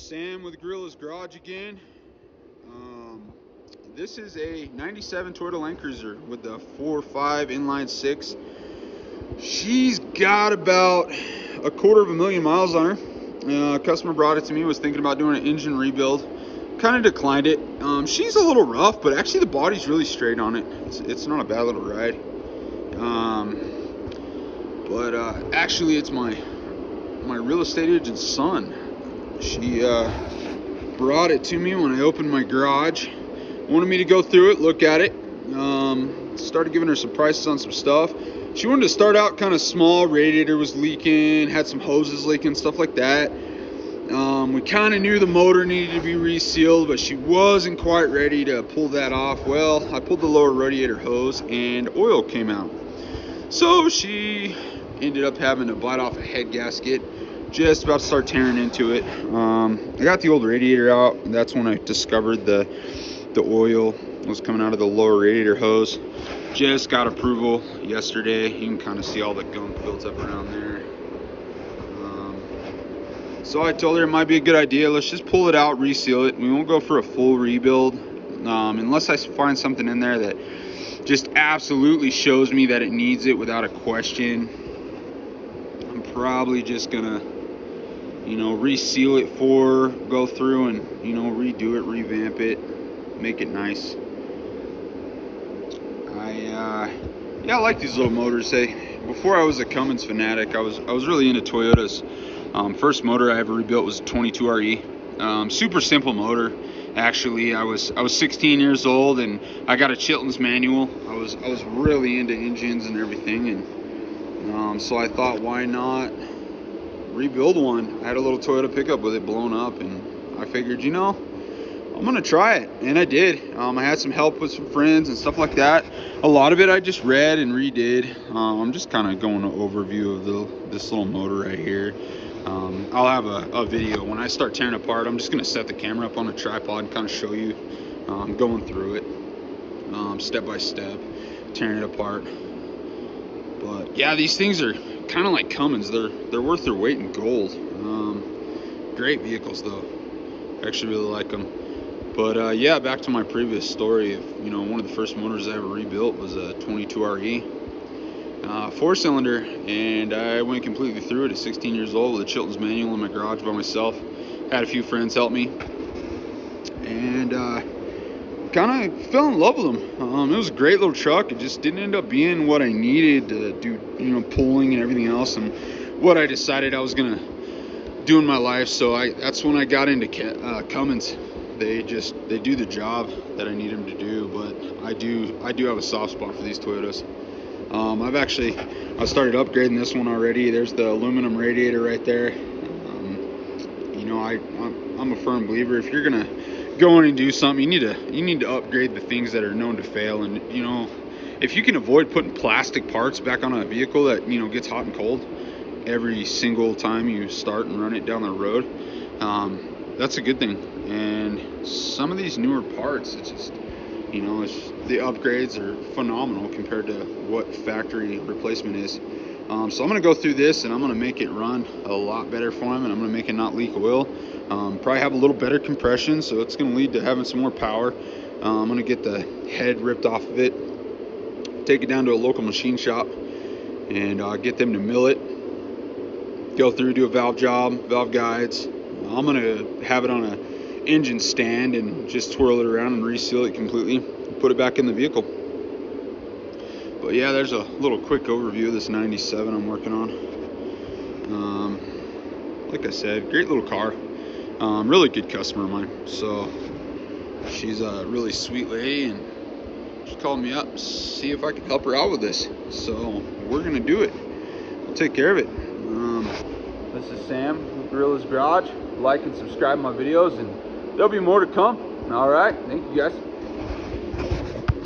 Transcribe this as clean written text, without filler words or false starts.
Sam with Gorilla's Garage again. This is a 97 Toyota Land Cruiser with the 4.5 inline 6. She's got about 250,000 miles on her. Customer brought it to me, was thinking about doing an engine rebuild. Kind of declined it. She's a little rough, but actually the body's really straight on it. It's not a bad little ride. Actually it's my real estate agent's son. She brought it to me when I opened my garage. Wanted me to go through it, look at it. Started giving her some prices on some stuff. She wanted to start out kind of small. Radiator was leaking, had some hoses leaking, stuff like that. We kind of knew the motor needed to be resealed, but she wasn't quite ready to pull that off. Well, I pulled the lower radiator hose and oil came out. So she ended up having to bite off a head gasket. Just about to start tearing into it. I got the old radiator out, and that's when I discovered the oil was coming out of the lower radiator hose. Just got approval yesterday. You can kind of see all the gunk built up around there. So I told her it might be a good idea. Let's just pull it out, reseal it. We won't go for a full rebuild unless I find something in there that just absolutely shows me that it needs it without a question. I'm probably just gonna reseal it go through and redo it, revamp it, make it nice. I like these little motors. Before I was a Cummins fanatic, I was really into Toyotas. First motor I ever rebuilt was a 22RE. Super simple motor. Actually, I was 16 years old and I got a Chilton's manual. I was really into engines and everything, and so I thought, why not rebuild one? I had a little Toyota pickup with it blown up, and I figured, I'm gonna try it, and I did. I had some help with some friends and stuff like that. A lot of it I just read and redid. I'm just kind of going an overview of this little motor right here. I'll have a video when I start tearing apart. I'm just gonna set the camera up on a tripod and kind of show you going through it step by step, tearing it apart. But yeah, these things are kind of like Cummins. They're worth their weight in gold. Great vehicles though. I actually really like them. But yeah, back to my previous story. One of the first motors I ever rebuilt was a 22RE, 4-cylinder, and I went completely through it at 16 years old with a Chilton's manual in my garage by myself. Had a few friends help me, and kind of fell in love with them. It was a great little truck. It just didn't end up being what I needed to do, pulling and everything else, and what I decided I was gonna do in my life. So that's when I got into Cummins. They do the job that I need them to do, but I do have a soft spot for these Toyotas. I started upgrading this one already. There's the aluminum radiator right there. I'm a firm believer, if you're gonna go in and do something, you need to upgrade the things that are known to fail. And if you can avoid putting plastic parts back on a vehicle that gets hot and cold every single time you start and run it down the road, that's a good thing. And some of these newer parts, it's just the upgrades are phenomenal compared to what factory replacement is. So I'm going to go through this and I'm going to make it run a lot better for him, and I'm going to make it not leak oil. Probably have a little better compression, so it's going to lead to having some more power. I'm going to get the head ripped off of it, take it down to a local machine shop, and get them to mill it, go through, do a valve job, valve guides. I'm going to have it on a engine stand and just twirl it around and reseal it completely and put it back in the vehicle. But yeah, there's a little quick overview of this 97 I'm working on. Like I said, great little car. Really good customer of mine. So she's a really sweet lady, and she called me up to see if I could help her out with this. So we're gonna do it. We'll take care of it. This is Sam with Gorilla's Garage. Like and subscribe my videos, and there'll be more to come. All right, thank you guys.